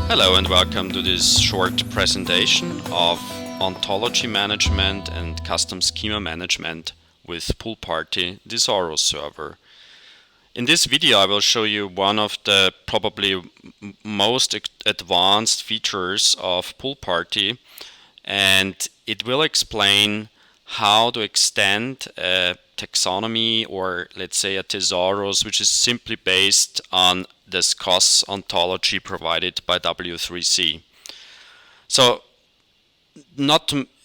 Hello and welcome to this short presentation of ontology management and custom schema management with PoolParty, the Zoro server. In this video I will show you one of the probably most advanced features of PoolParty, and it will explain how to extend a taxonomy, or let's say a thesaurus, which is simply based on the SCOS ontology provided by W3C. So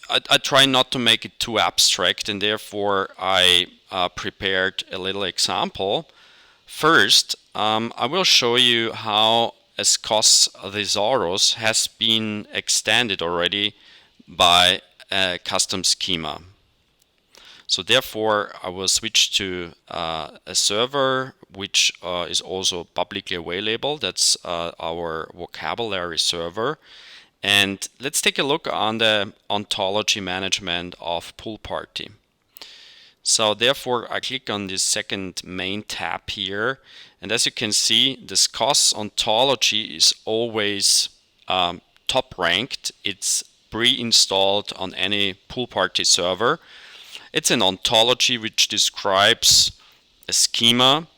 I try not to make it too abstract, and therefore I prepared a little example. First, I will show you how a SCOS thesaurus has been extended already by a custom schema. So therefore I will switch to a server which is also publicly available. That's our vocabulary server. And let's take a look on the ontology management of PoolParty. So therefore I click on this second main tab here, and as you can see, the SCOS ontology is always top ranked. It's pre-installed on any PoolParty server. It's an ontology which describes a schema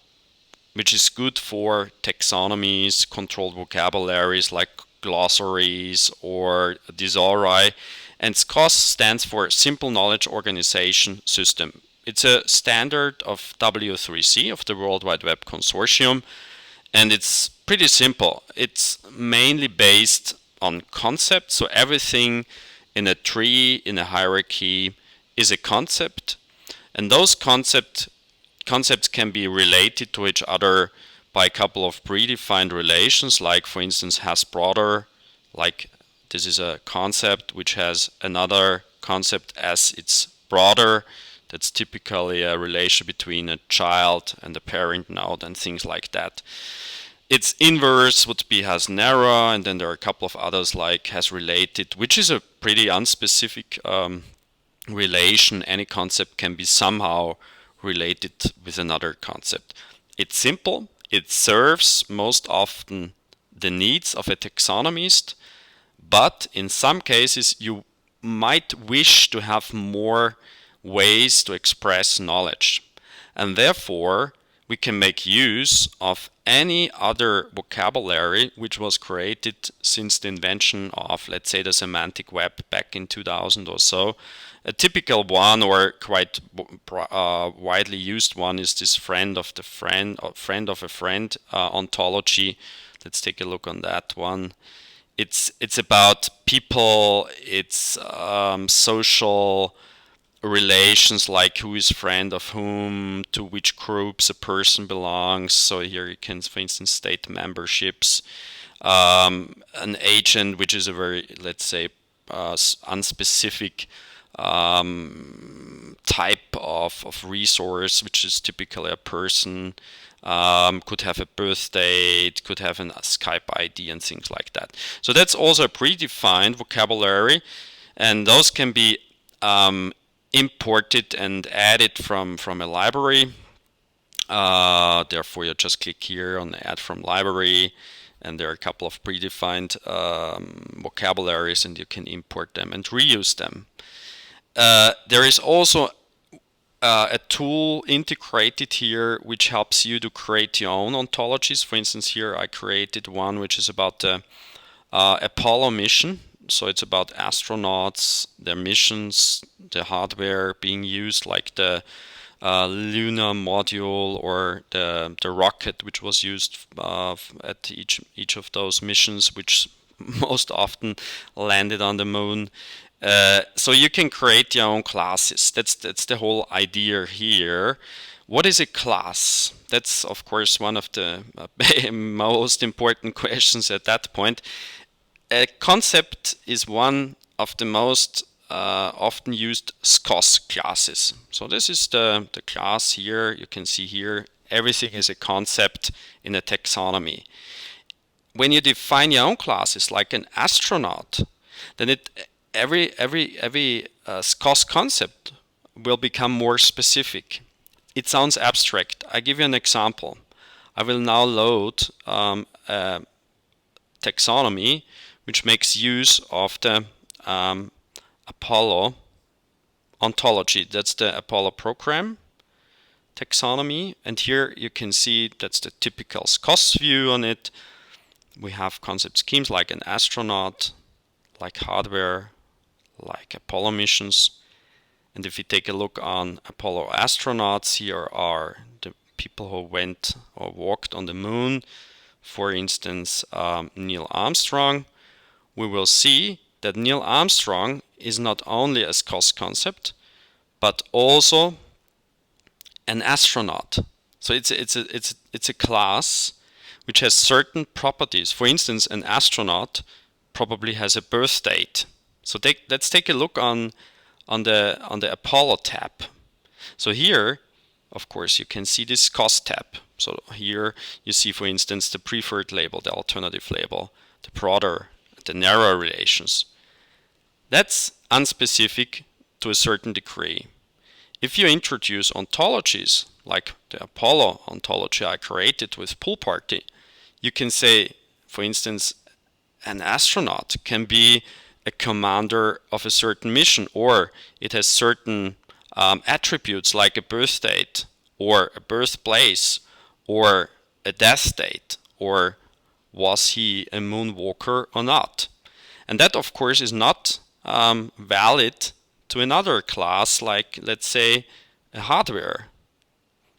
which is good for taxonomies, controlled vocabularies like glossaries or thesauri, and SCOS stands for Simple Knowledge Organization System. It's a standard of W3C, of the World Wide Web Consortium, and it's pretty simple. It's mainly based on concepts, so everything in a tree, in a hierarchy, is a concept, and those concepts can be related to each other by a couple of predefined relations, like for instance has broader, like this is a concept which has another concept as its broader. That's typically a relation between a child and a parent node and things like that. Its inverse would be has narrow, and then there are a couple of others like has related, which is a pretty unspecific relation. Any concept can be somehow related with another concept. It's simple. It serves most often the needs of a taxonomist, but in some cases you might wish to have more ways to express knowledge, and therefore we can make use of any other vocabulary which was created since the invention of, let's say, the semantic web back in 2000 or so. A typical one, or quite widely used one, is this friend of a friend ontology. Let's take a look on that one. It's about people. It's social relations, like who is friend of whom, to which groups a person belongs. So here you can, for instance, state memberships. An agent, which is a very, let's say, unspecific type of resource, which is typically a person, could have a birth date, could have a Skype ID and things like that. So that's also a predefined vocabulary, and those can be imported and added from a library. Therefore you just click here on add from library, and there are a couple of predefined vocabularies, and you can import them and reuse them. There is also a tool integrated here which helps you to create your own ontologies. For instance, here I created one which is about the Apollo mission. So it's about astronauts, their missions, the hardware being used, like the lunar module or the rocket which was used at each of those missions, which most often landed on the moon. So you can create your own classes. That's the whole idea here. What is a class? That's of course one of the most important questions at that point. A concept is one of the most often used SCOS classes. So this is the class here. You can see here everything is a concept in a taxonomy. When you define your own classes, like an astronaut, then every SCOS concept will become more specific. It sounds abstract. I give you an example. I will now load a taxonomy, which makes use of the Apollo ontology. That's the Apollo program taxonomy, and here you can see that's the typical SCOS view on it. We have concept schemes like an astronaut, like hardware, like Apollo missions. And if you take a look on Apollo astronauts, here are the people who went or walked on the moon. For instance, Neil Armstrong. We will see that Neil Armstrong is not only a SCOS concept, but also an astronaut. So it's a class which has certain properties. For instance, an astronaut probably has a birth date. So let's take a look on the Apollo tab. So here, of course, you can see this SCOS tab. So here you see, for instance, the preferred label, the alternative label, the broader, the narrow relations. That's unspecific to a certain degree. If you introduce ontologies, like the Apollo ontology I created with PoolParty, you can say, for instance, an astronaut can be a commander of a certain mission, or it has certain attributes like a birth date, or a birthplace, or a death date, or was he a moonwalker or not. And that, of course, is not valid to another class, like, let's say, a hardware.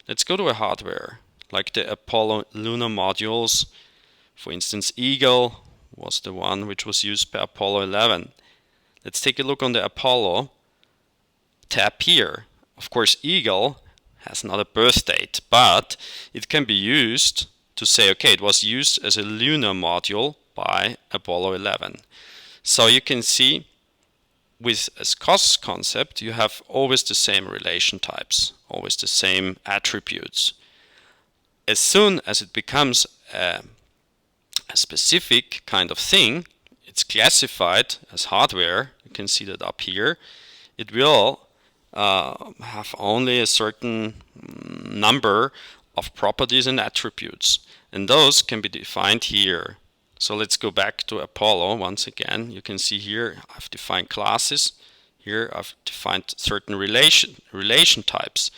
Let's go to a hardware, like the Apollo lunar modules. For instance, Eagle was the one which was used by Apollo 11. Let's take a look on the Apollo tab here. Of course, Eagle has not a birth date, but it can be used to say, okay, it was used as a lunar module by Apollo 11. So you can see with a SCOS concept, you have always the same relation types, always the same attributes. As soon as it becomes a specific kind of thing, it's classified as hardware. You can see that up here. It will have only a certain number of properties and attributes, and those can be defined here. So let's go back to Apollo once again. You can see here I've defined classes. Here I've defined certain relation types.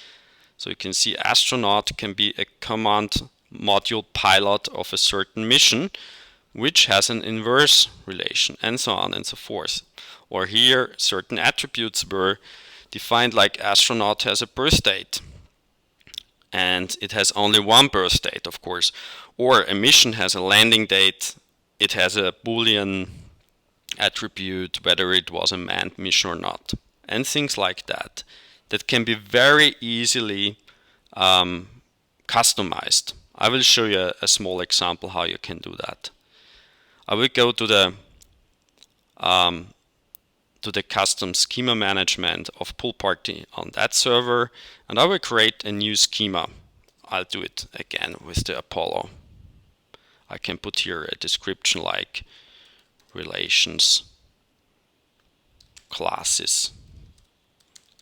So you can see astronaut can be a command module pilot of a certain mission, which has an inverse relation, and so on and so forth. Or here certain attributes were defined, like astronaut has a birth date, and it has only one birth date, of course. Or a mission has a landing date, it has a Boolean attribute, whether it was a manned mission or not, and things like that. That can be very easily customized. I will show you a small example how you can do that. I will go to the custom schema management of PoolParty on that server, and I will create a new schema. I'll do it again with the Apollo. I can put here a description like relations, classes,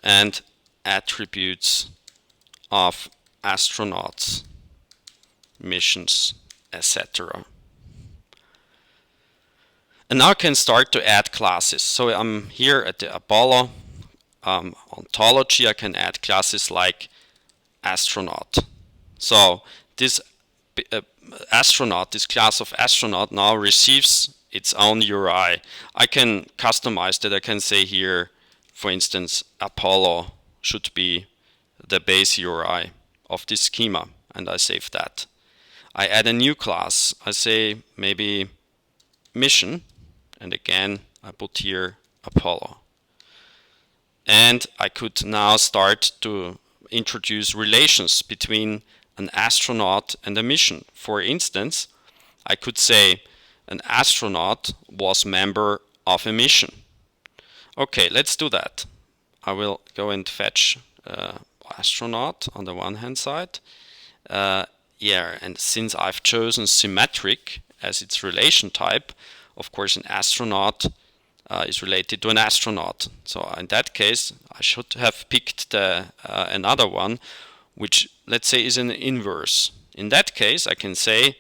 and attributes of astronauts, missions, etc. And now I can start to add classes. So I'm here at the Apollo ontology. I can add classes like astronaut. So this astronaut, this class of astronaut, now receives its own URI. I can customize that. I can say here, for instance, Apollo should be the base URI of this schema, and I save that. I add a new class. I say maybe mission, and again I put here Apollo. And I could now start to introduce relations between an astronaut and a mission. For instance, I could say an astronaut was member of a mission. Okay, let's do that. I will go and fetch astronaut on the one hand side. And since I've chosen symmetric as its relation type, of course an astronaut is related to an astronaut. So in that case, I should have picked another one, which let's say is an inverse. In that case, I can say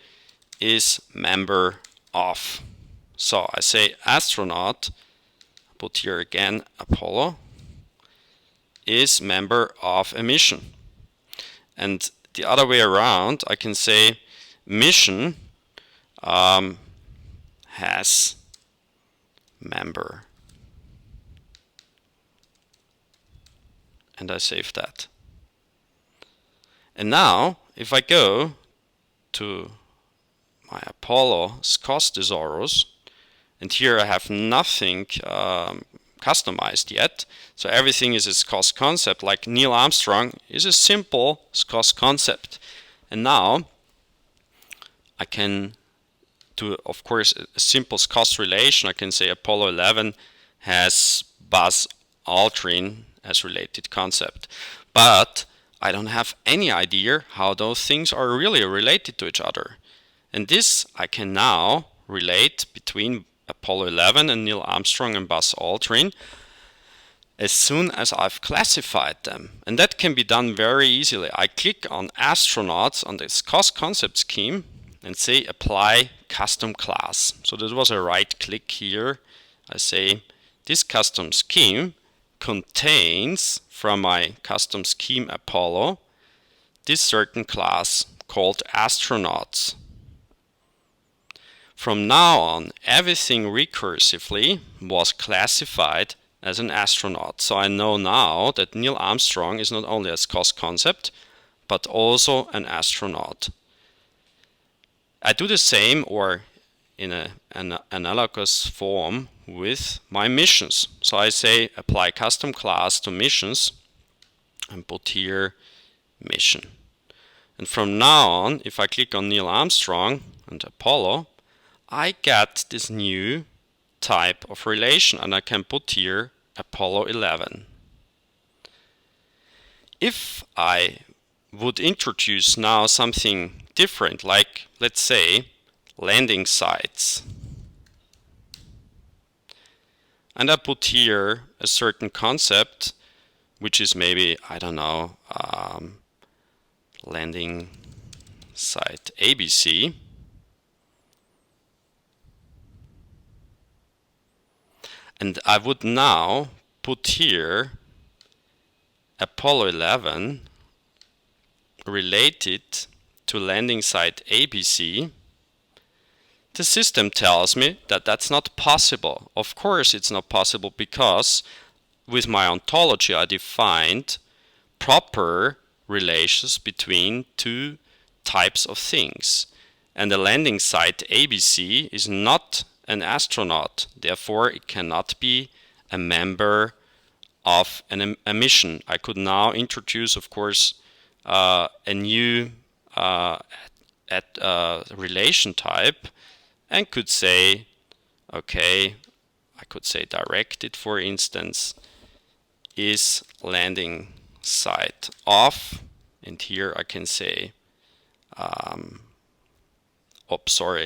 is member of. So I say astronaut, put here again Apollo, is member of a mission. And the other way around, I can say mission has member. And I save that. And now, if I go to my Apollo's cost thesaurus, and here I have nothing customized yet, so everything is its cost concept, like Neil Armstrong is a simple cost concept. And now I can do, of course, a simple cost relation. I can say Apollo 11 has Buzz Aldrin as related concept. But I don't have any idea how those things are really related to each other. And this I can now relate between Apollo 11 and Neil Armstrong and Buzz Aldrin as soon as I've classified them. And that can be done very easily. I click on astronauts on this cost concept scheme and say apply custom class. So this was a right click here. I say this custom scheme contains from my custom scheme Apollo this certain class called astronauts. From now on, everything recursively was classified as an astronaut. So I know now that Neil Armstrong is not only a cost concept, but also an astronaut. I do the same, or in an analogous form, with my missions. So I say apply custom class to missions and put here mission. And from now on, if I click on Neil Armstrong and Apollo, I get this new type of relation, and I can put here Apollo 11. If I would introduce now something different, like let's say landing sites, and I put here a certain concept, which is maybe, I don't know, landing site ABC. And I would now put here Apollo 11 related to landing site ABC. The system tells me that that's not possible. Of course it's not possible, because with my ontology I defined proper relations between two types of things. And the landing site ABC is not an astronaut, therefore it cannot be a member of a mission. I could now introduce, of course, a new relation type, and could say, okay, I could say directed, for instance, is landing site of, and here I can say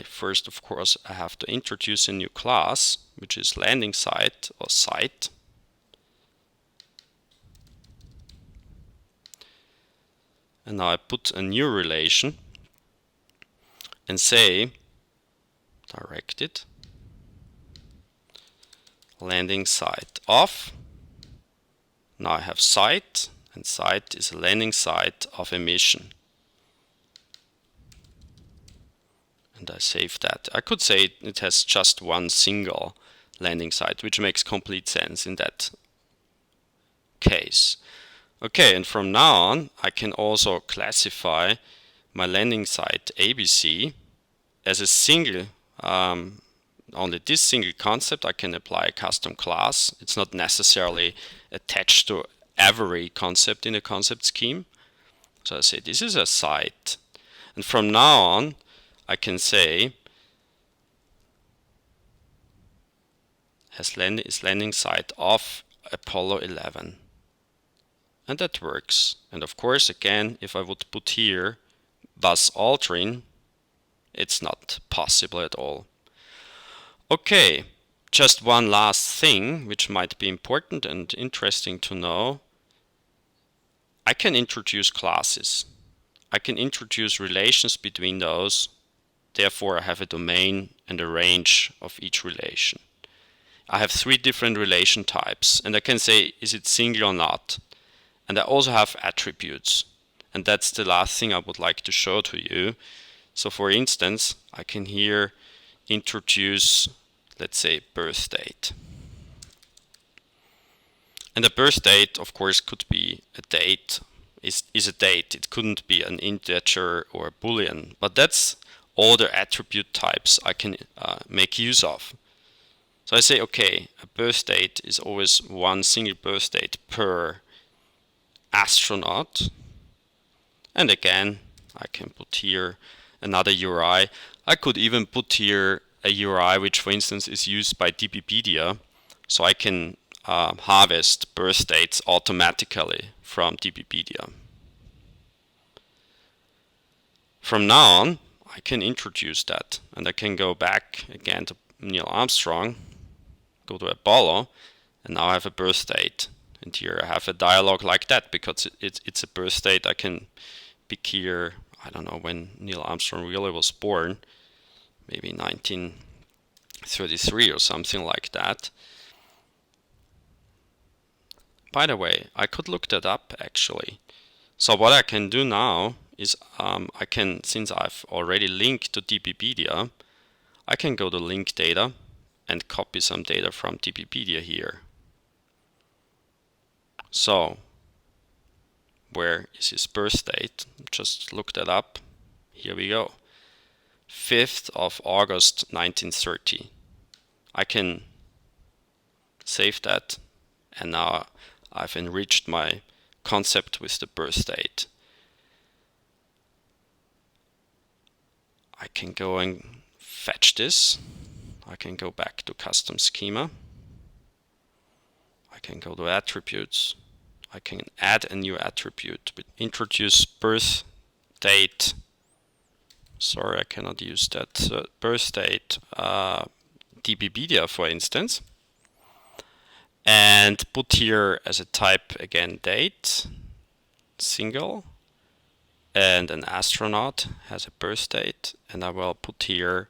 first of course I have to introduce a new class, which is landing site or site. And now I put a new relation and say directed landing site of. Now I have site, and site is a landing site of a mission. And I save that. I could say it has just one single landing site, which makes complete sense in that case. Okay, and from now on I can also classify my landing site ABC as a single, only this single concept. I can apply a custom class. It's not necessarily attached to every concept in a concept scheme. So I say this is a site, and from now on I can say is landing site of Apollo 11. And that works. And of course, again, if I would put here Buzz Aldrin, it's not possible at all. Okay, just one last thing which might be important and interesting to know. I can introduce classes. I can introduce relations between those therefore I have a domain and a range of each relation. I have 3 different relation types, and I can say, is it single or not? And I also have attributes, and that's the last thing I would like to show to you. So for instance, I can here introduce, let's say, birth date. And a birth date, of course, could be a date, is a date. It couldn't be an integer or a boolean, but that's all the attribute types I can make use of. So I say, okay, a birth date is always one single birth date per astronaut. And again, I can put here another URI. I could even put here a URI which, for instance, is used by DBpedia. So I can harvest birth dates automatically from DBpedia. From now on, I can introduce that, and I can go back again to Neil Armstrong, go to Apollo, and now I have a birth date. And here I have a dialog like that, because it's a birth date. I can pick here, I don't know when Neil Armstrong really was born, maybe 1933 or something like that. By the way, I could look that up actually. So what I can do now is I can, since I've already linked to DBpedia, I can go to link data and copy some data from DBpedia here. So where is his birth date? Just look that up. Here we go. 5th of August 1930. I can save that, and now I've enriched my concept with the birth date. I can go and fetch this. I can go back to custom schema. I can go to attributes. I can add a new attribute, introduce birth date. Sorry, I cannot use that. Birth date, DBpedia, for instance. And put here as a type again date, single, and an astronaut has a birth date, and I will put here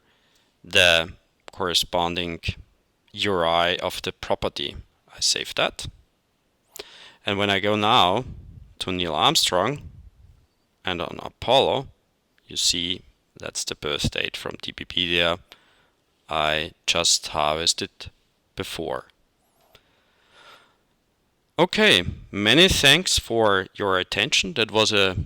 the corresponding URI of the property. I save that. And when I go now to Neil Armstrong and on Apollo, you see that's the birth date from DBpedia I just harvested before. Okay, many thanks for your attention. That was a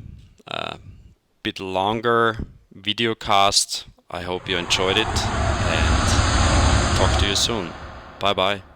bit longer video cast. I hope you enjoyed it, and talk to you soon. Bye bye.